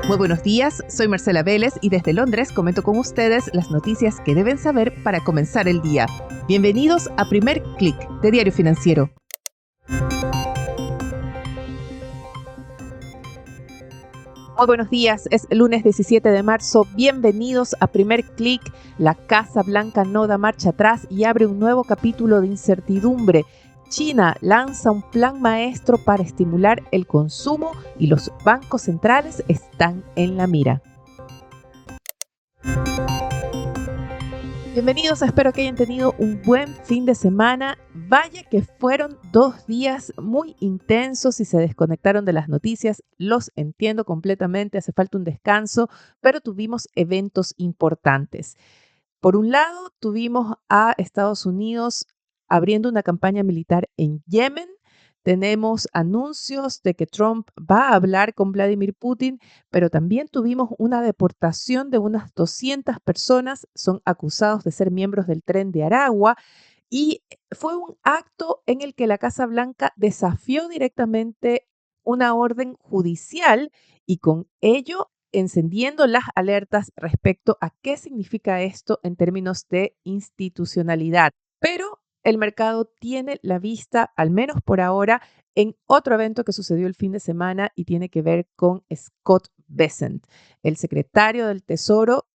Muy buenos días, soy Marcela Vélez y desde Londres comento con ustedes las noticias que deben saber para comenzar el día. Bienvenidos a Primer Click de Diario Financiero. Muy buenos días, es lunes 17 de marzo. Bienvenidos a Primer Click. La Casa Blanca no da marcha atrás y abre un nuevo capítulo de incertidumbre. China lanza un plan maestro para estimular el consumo y los bancos centrales están en la mira. Bienvenidos, espero que hayan tenido un buen fin de semana. Vaya que fueron 2 días muy intensos y se desconectaron de las noticias. Los entiendo completamente, hace falta un descanso, pero tuvimos eventos importantes. Por un lado, tuvimos a Estados Unidos abriendo una campaña militar en Yemen. Tenemos anuncios de que Trump va a hablar con Vladimir Putin, pero también tuvimos una deportación de unas 200 personas. Son acusados de ser miembros del Tren de Aragua y fue un acto en el que la Casa Blanca desafió directamente una orden judicial y con ello encendiendo las alertas respecto a qué significa esto en términos de institucionalidad. Pero el mercado tiene la vista, al menos por ahora, en otro evento que sucedió el fin de semana y tiene que ver con Scott Bessent, el secretario del Tesoro.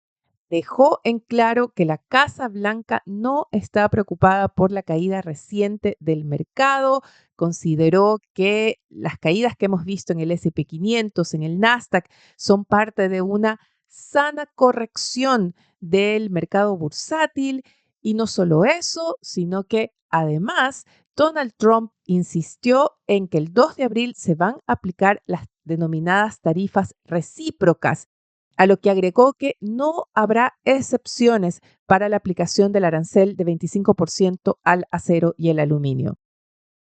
Dejó en claro que la Casa Blanca no está preocupada por la caída reciente del mercado. Consideró que las caídas que hemos visto en el S&P 500, en el Nasdaq, son parte de una sana corrección del mercado bursátil. Y no solo eso, sino que además Donald Trump insistió en que el 2 de abril se van a aplicar las denominadas tarifas recíprocas, a lo que agregó que no habrá excepciones para la aplicación del arancel de 25% al acero y el aluminio.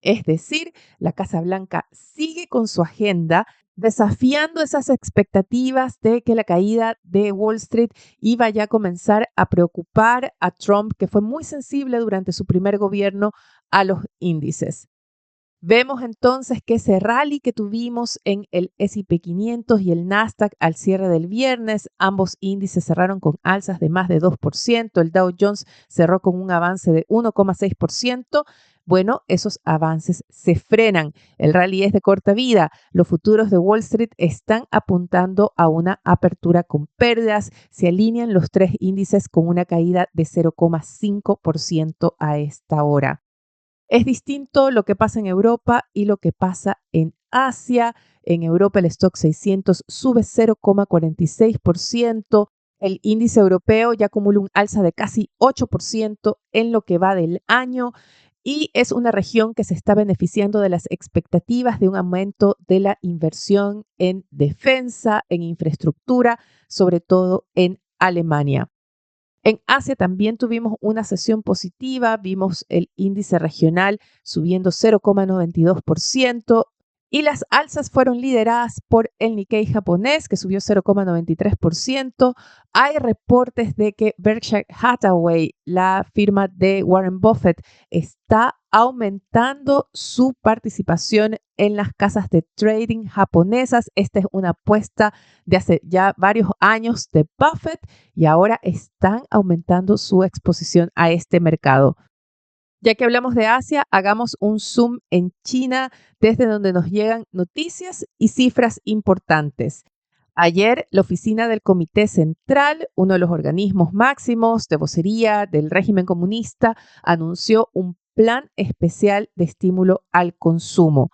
Es decir, la Casa Blanca sigue con su agenda desafiando esas expectativas de que la caída de Wall Street iba ya a comenzar a preocupar a Trump, que fue muy sensible durante su primer gobierno a los índices. Vemos entonces que ese rally que tuvimos en el S&P 500 y el Nasdaq al cierre del viernes, ambos índices cerraron con alzas de más de 2%, el Dow Jones cerró con un avance de 1,6%. Bueno, esos avances se frenan. El rally es de corta vida. Los futuros de Wall Street están apuntando a una apertura con pérdidas. Se alinean los tres índices con una caída de 0,5% a esta hora. Es distinto lo que pasa en Europa y lo que pasa en Asia. En Europa el stock 600 sube 0,46%. El índice europeo ya acumula un alza de casi 8% en lo que va del año y es una región que se está beneficiando de las expectativas de un aumento de la inversión en defensa, en infraestructura, sobre todo en Alemania. En Asia también tuvimos una sesión positiva, vimos el índice regional subiendo 0,92% y las alzas fueron lideradas por el Nikkei japonés, que subió 0,93%. Hay reportes de que Berkshire Hathaway, la firma de Warren Buffett, está aumentando su participación en las casas de trading japonesas. Esta es una apuesta de hace ya varios años de Buffett y ahora están aumentando su exposición a este mercado. Ya que hablamos de Asia, hagamos un zoom en China, desde donde nos llegan noticias y cifras importantes. Ayer, la oficina del Comité Central, uno de los organismos máximos de vocería del régimen comunista, anunció un plan especial de estímulo al consumo.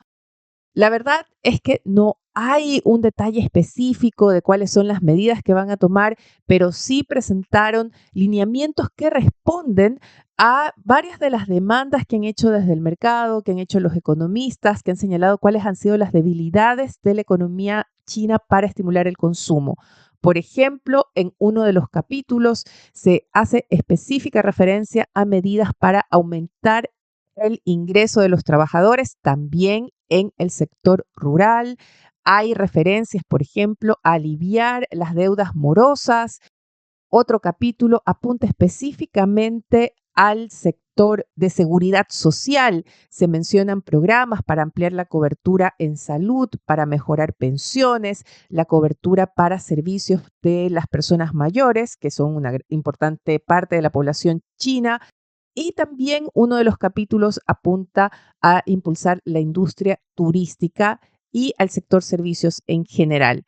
La verdad es que no hay un detalle específico de cuáles son las medidas que van a tomar, pero sí presentaron lineamientos que responden a varias de las demandas que han hecho desde el mercado, que han hecho los economistas, que han señalado cuáles han sido las debilidades de la economía china para estimular el consumo. Por ejemplo, en uno de los capítulos se hace específica referencia a medidas para aumentar el ingreso de los trabajadores, también en el sector rural. Hay referencias, por ejemplo, a aliviar las deudas morosas. Otro capítulo apunta específicamente al sector de seguridad social. Se mencionan programas para ampliar la cobertura en salud, para mejorar pensiones, la cobertura para servicios de las personas mayores, que son una importante parte de la población china. Y también uno de los capítulos apunta a impulsar la industria turística y al sector servicios en general.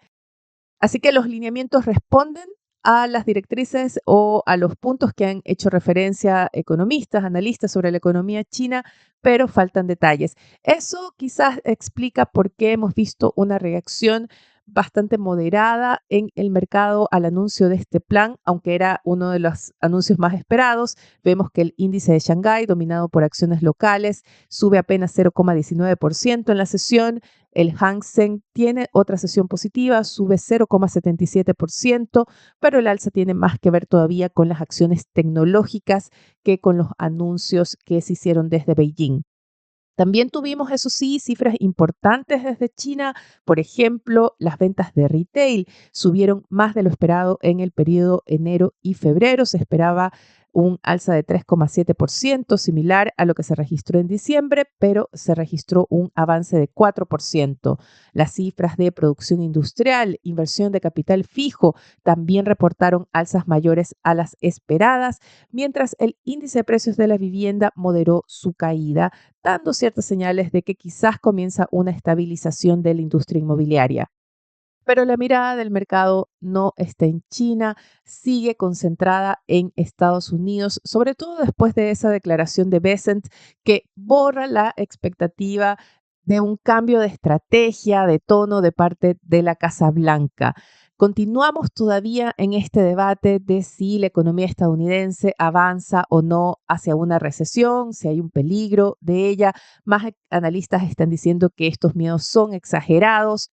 Así que los lineamientos responden a las directrices o a los puntos que han hecho referencia economistas, analistas sobre la economía china, pero faltan detalles. Eso quizás explica por qué hemos visto una reacción bastante moderada en el mercado al anuncio de este plan, aunque era uno de los anuncios más esperados. Vemos que el índice de Shanghái, dominado por acciones locales, sube apenas 0,19% en la sesión. El Hang Seng tiene otra sesión positiva, sube 0,77%, pero el alza tiene más que ver todavía con las acciones tecnológicas que con los anuncios que se hicieron desde Beijing. También tuvimos, eso sí, cifras importantes desde China. Por ejemplo, las ventas de retail subieron más de lo esperado en el periodo enero y febrero. Se esperaba un alza de 3,7%, similar a lo que se registró en diciembre, pero se registró un avance de 4%. Las cifras de producción industrial, inversión de capital fijo, también reportaron alzas mayores a las esperadas, mientras el índice de precios de la vivienda moderó su caída, dando ciertas señales de que quizás comienza una estabilización de la industria inmobiliaria. Pero la mirada del mercado no está en China, sigue concentrada en Estados Unidos, sobre todo después de esa declaración de Bessent que borra la expectativa de un cambio de estrategia, de tono de parte de la Casa Blanca. Continuamos todavía en este debate de si la economía estadounidense avanza o no hacia una recesión, si hay un peligro de ella. Más analistas están diciendo que estos miedos son exagerados.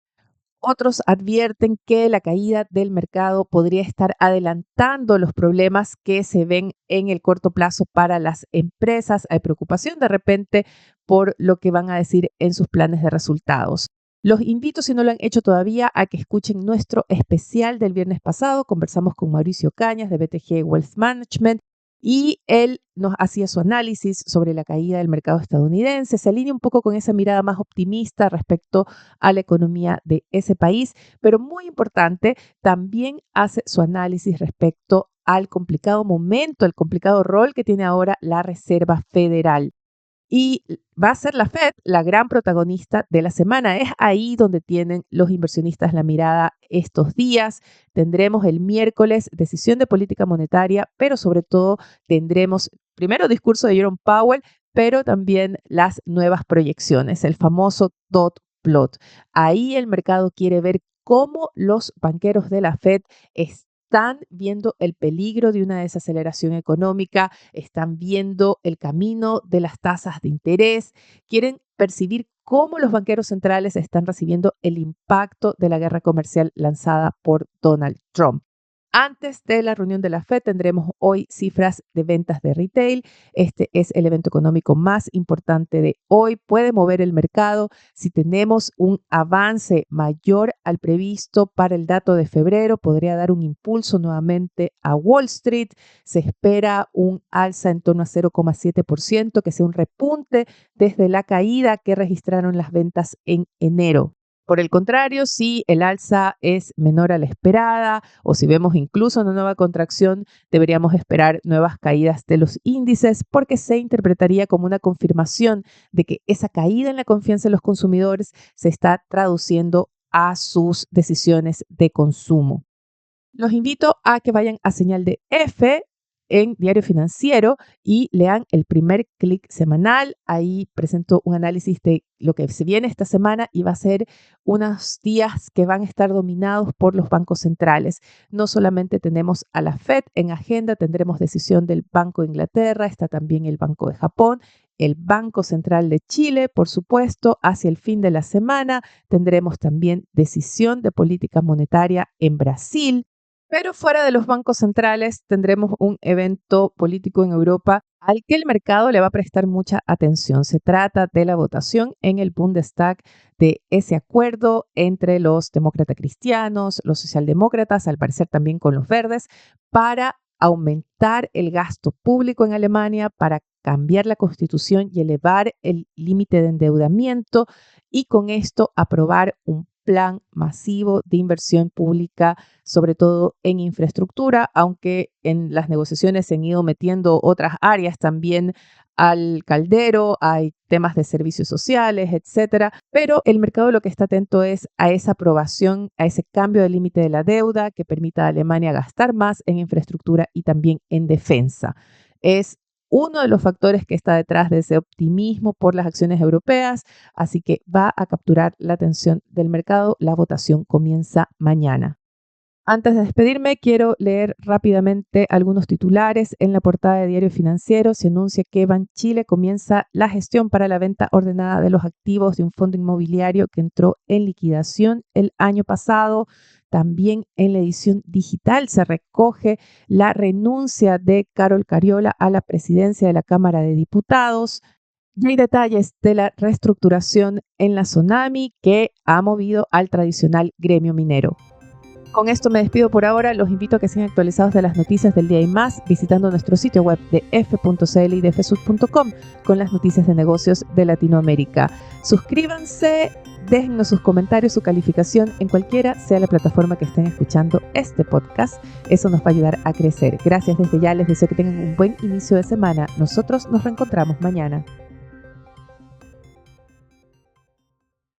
Otros advierten que la caída del mercado podría estar adelantando los problemas que se ven en el corto plazo para las empresas. Hay preocupación de repente por lo que van a decir en sus planes de resultados. Los invito, si no lo han hecho todavía, a que escuchen nuestro especial del viernes pasado. Conversamos con Mauricio Cañas de BTG Wealth Management y él nos hacía su análisis sobre la caída del mercado estadounidense. Se alinea un poco con esa mirada más optimista respecto a la economía de ese país, pero muy importante, también hace su análisis respecto al complicado momento, el complicado rol que tiene ahora la Reserva Federal. Y va a ser la Fed la gran protagonista de la semana. Es ahí donde tienen los inversionistas la mirada estos días. Tendremos el miércoles decisión de política monetaria, pero sobre todo tendremos primero discurso de Jerome Powell, pero también las nuevas proyecciones, el famoso dot plot. Ahí el mercado quiere ver cómo los banqueros de la Fed están viendo el peligro de una desaceleración económica, están viendo el camino de las tasas de interés, quieren percibir cómo los banqueros centrales están recibiendo el impacto de la guerra comercial lanzada por Donald Trump. Antes de la reunión de la Fed tendremos hoy cifras de ventas de retail. Este es el evento económico más importante de hoy. Puede mover el mercado si tenemos un avance mayor al previsto para el dato de febrero. Podría dar un impulso nuevamente a Wall Street. Se espera un alza en torno a 0,7%, que sea un repunte desde la caída que registraron las ventas en enero. Por el contrario, si el alza es menor a la esperada o si vemos incluso una nueva contracción, deberíamos esperar nuevas caídas de los índices porque se interpretaría como una confirmación de que esa caída en la confianza de los consumidores se está traduciendo a sus decisiones de consumo. Los invito a que vayan a Señal de F en Diario Financiero y lean el primer clic semanal. Ahí presento un análisis de lo que se viene esta semana y va a ser unos días que van a estar dominados por los bancos centrales. No solamente tenemos a la Fed en agenda, tendremos decisión del Banco de Inglaterra, está también el Banco de Japón, el Banco Central de Chile, por supuesto, hacia el fin de la semana tendremos también decisión de política monetaria en Brasil. Pero fuera de los bancos centrales tendremos un evento político en Europa al que el mercado le va a prestar mucha atención. Se trata de la votación en el Bundestag de ese acuerdo entre los demócratas cristianos, los socialdemócratas, al parecer también con los verdes, para aumentar el gasto público en Alemania para cambiar la constitución y elevar el límite de endeudamiento y con esto aprobar un plan masivo de inversión pública, sobre todo en infraestructura, aunque en las negociaciones se han ido metiendo otras áreas también al caldero, hay temas de servicios sociales, etcétera, pero el mercado lo que está atento es a esa aprobación, a ese cambio del límite de la deuda que permita a Alemania gastar más en infraestructura y también en defensa. Es uno de los factores que está detrás de ese optimismo por las acciones europeas, así que va a capturar la atención del mercado. La votación comienza mañana. Antes de despedirme, quiero leer rápidamente algunos titulares. En la portada de Diario Financiero se anuncia que Banchile comienza la gestión para la venta ordenada de los activos de un fondo inmobiliario que entró en liquidación el año pasado. También en la edición digital se recoge la renuncia de Carol Cariola a la presidencia de la Cámara de Diputados. Y hay detalles de la reestructuración en la Sonami que ha movido al tradicional gremio minero. Con esto me despido por ahora. Los invito a que sean actualizados de las noticias del día y más visitando nuestro sitio web de f.cl y de fsud.com con las noticias de negocios de Latinoamérica. Suscríbanse, déjennos sus comentarios, su calificación en cualquiera sea la plataforma que estén escuchando este podcast. Eso nos va a ayudar a crecer. Gracias desde ya. Les deseo que tengan un buen inicio de semana. Nosotros nos reencontramos mañana.